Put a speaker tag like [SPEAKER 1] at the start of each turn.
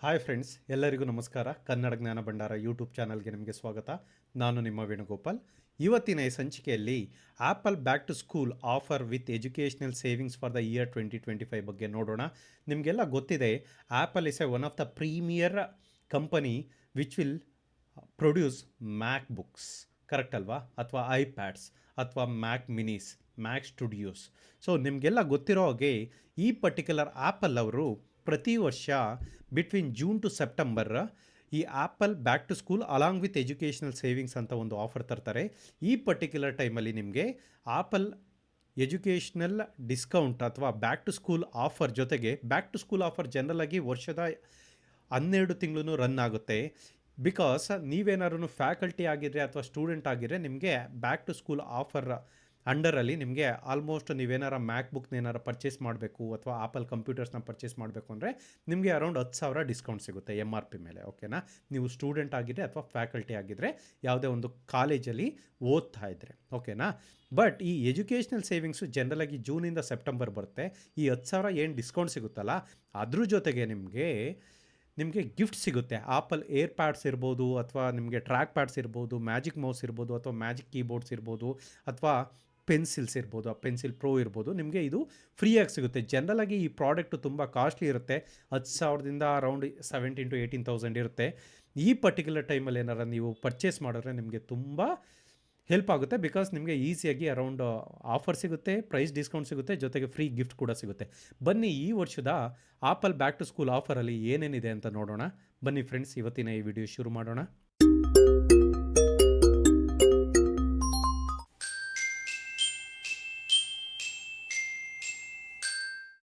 [SPEAKER 1] Hi friends, ಎಲ್ಲರಿಗೂ ನಮಸ್ಕಾರ. ಕನ್ನಡ ಜ್ಞಾನ ಭಂಡಾರ ಯೂಟ್ಯೂಬ್ ಚಾನಲ್ಗೆ ನಿಮಗೆ ಸ್ವಾಗತ. ನಾನು ನಿಮ್ಮ ವೇಣುಗೋಪಾಲ್. ಇವತ್ತಿನ ಈ ಸಂಚಿಕೆಯಲ್ಲಿ Apple back to school offer with educational savings for the year 2025 ಬಗ್ಗೆ ನೋಡೋಣ. ನಿಮಗೆಲ್ಲ ಗೊತ್ತಿದೆ, Apple is one of the premier company which will produce MacBooks, correct ಅಲ್ವಾ? ಅಥವಾ ಐಪ್ಯಾಡ್ಸ್ ಅಥವಾ ಮ್ಯಾಕ್ ಮಿನೀಸ್, ಮ್ಯಾಕ್ ಸ್ಟುಡಿಯೋಸ್. ಸೊ ನಿಮಗೆಲ್ಲ ಗೊತ್ತಿರೋ ಹಾಗೆ ಈ ಪರ್ಟಿಕ್ಯುಲರ್ ಆ್ಯಪಲ್ ಅವರು ಪ್ರತಿ ವರ್ಷ ಬಿಟ್ವೀನ್ ಜೂನ್ ಟು ಸೆಪ್ಟೆಂಬರ್ ಈ Apple back to school along with educational savings ಅಂತ ಒಂದು ಆಫರ್ ತರ್ತಾರೆ. ಈ ಪರ್ಟಿಕ್ಯುಲರ್ ಟೈಮಲ್ಲಿ ನಿಮಗೆ ಆ್ಯಪಲ್ ಎಜುಕೇಷ್ನಲ್ ಡಿಸ್ಕೌಂಟ್ ಅಥವಾ ಬ್ಯಾಕ್ ಟು ಸ್ಕೂಲ್ ಆಫರ್ ಜೊತೆಗೆ, ಬ್ಯಾಕ್ ಟು ಸ್ಕೂಲ್ ಆಫರ್ ಜನರಲಾಗಿ ವರ್ಷದ 12 ತಿಂಗಳು ರನ್ ಆಗುತ್ತೆ. ಬಿಕಾಸ್ ನೀವೇನಾದ್ರು ಫ್ಯಾಕಲ್ಟಿ ಆಗಿದ್ರೆ ಅಥವಾ ಸ್ಟೂಡೆಂಟ್ ಆಗಿದ್ರೆ ನಿಮಗೆ ಬ್ಯಾಕ್ ಟು ಸ್ಕೂಲ್ ಆಫರ್ ಅಂಡರಲ್ಲಿ ನಿಮಗೆ ಆಲ್ಮೋಸ್ಟ್ ನೀವೇನಾರ ಮ್ಯಾಕ್ ಬುಕ್ನೇನಾರ ಪರ್ಚೇಸ್ ಮಾಡಬೇಕು ಅಥವಾ ಆಪಲ್ ಕಂಪ್ಯೂಟರ್ಸ್ನ ಪರ್ಚೇಸ್ ಮಾಡಬೇಕು ಅಂದರೆ ನಿಮಗೆ ಅರೌಂಡ್ 10,000 ಡಿಸ್ಕೌಂಟ್ ಸಿಗುತ್ತೆ MRP ಮೇಲೆ. ಓಕೆನಾ? ನೀವು ಸ್ಟೂಡೆಂಟ್ ಆಗಿದ್ದರೆ ಅಥವಾ ಫ್ಯಾಕಲ್ಟಿ ಆಗಿದ್ದರೆ, ಯಾವುದೇ ಒಂದು ಕಾಲೇಜಲ್ಲಿ ಓದ್ತಾ ಇದ್ದರೆ. ಓಕೆನಾ? ಬಟ್ ಈ ಎಜುಕೇಷ್ನಲ್ ಸೇವಿಂಗ್ಸು ಜನರಲಾಗಿ ಜೂನಿಂದ ಸೆಪ್ಟೆಂಬರ್ ಬರುತ್ತೆ. ಈ 10,000 ಏನು ಡಿಸ್ಕೌಂಟ್ ಸಿಗುತ್ತಲ್ಲ, ಅದ್ರ ಜೊತೆಗೆ ನಿಮಗೆ ಗಿಫ್ಟ್ ಸಿಗುತ್ತೆ. ಆಪಲ್ ಏರ್ ಪ್ಯಾಡ್ಸ್ ಇರ್ಬೋದು, ಅಥವಾ ನಿಮಗೆ ಟ್ರ್ಯಾಕ್ ಪ್ಯಾಡ್ಸ್ ಇರ್ಬೋದು, ಮ್ಯಾಜಿಕ್ ಮೌಸ್ ಇರ್ಬೋದು, ಅಥವಾ ಮ್ಯಾಜಿಕ್ ಕೀಬೋರ್ಡ್ಸ್ ಇರ್ಬೋದು, ಅಥವಾ ಪೆನ್ಸಿಲ್ಸ್ ಇರ್ಬೋದು, ಆ ಪೆನ್ಸಿಲ್ ಪ್ರೋ ಇರ್ಬೋದು, ನಿಮಗೆ ಇದು ಫ್ರೀಯಾಗಿ ಸಿಗುತ್ತೆ. ಜನರಲಾಗಿ ಈ ಪ್ರಾಡಕ್ಟು ತುಂಬ ಕಾಸ್ಟ್ಲಿ ಇರುತ್ತೆ. 10,000ದಿಂದ ಅರೌಂಡ್ 17,000 to 18,000 ಇರುತ್ತೆ. ಈ ಪರ್ಟಿಕ್ಯುಲರ್ ಟೈಮಲ್ಲಿ ಏನಾರ ನೀವು ಪರ್ಚೇಸ್ ಮಾಡಿದ್ರೆ ನಿಮಗೆ ತುಂಬ ಹೆಲ್ಪ್ ಆಗುತ್ತೆ. ಬಿಕಾಸ್ ನಿಮಗೆ ಈಸಿಯಾಗಿ ಅರೌಂಡ್ ಆಫರ್ ಸಿಗುತ್ತೆ, ಪ್ರೈಸ್ ಡಿಸ್ಕೌಂಟ್ ಸಿಗುತ್ತೆ, ಜೊತೆಗೆ ಫ್ರೀ ಗಿಫ್ಟ್ ಕೂಡ ಸಿಗುತ್ತೆ. ಬನ್ನಿ ಈ ವರ್ಷದ ಆಪಲ್ ಬ್ಯಾಕ್ ಟು ಸ್ಕೂಲ್ ಆಫರಲ್ಲಿ ಏನೇನಿದೆ ಅಂತ ನೋಡೋಣ. ಬನ್ನಿ ಫ್ರೆಂಡ್ಸ್, ಇವತ್ತಿನ ಈ ವಿಡಿಯೋ ಶುರು ಮಾಡೋಣ.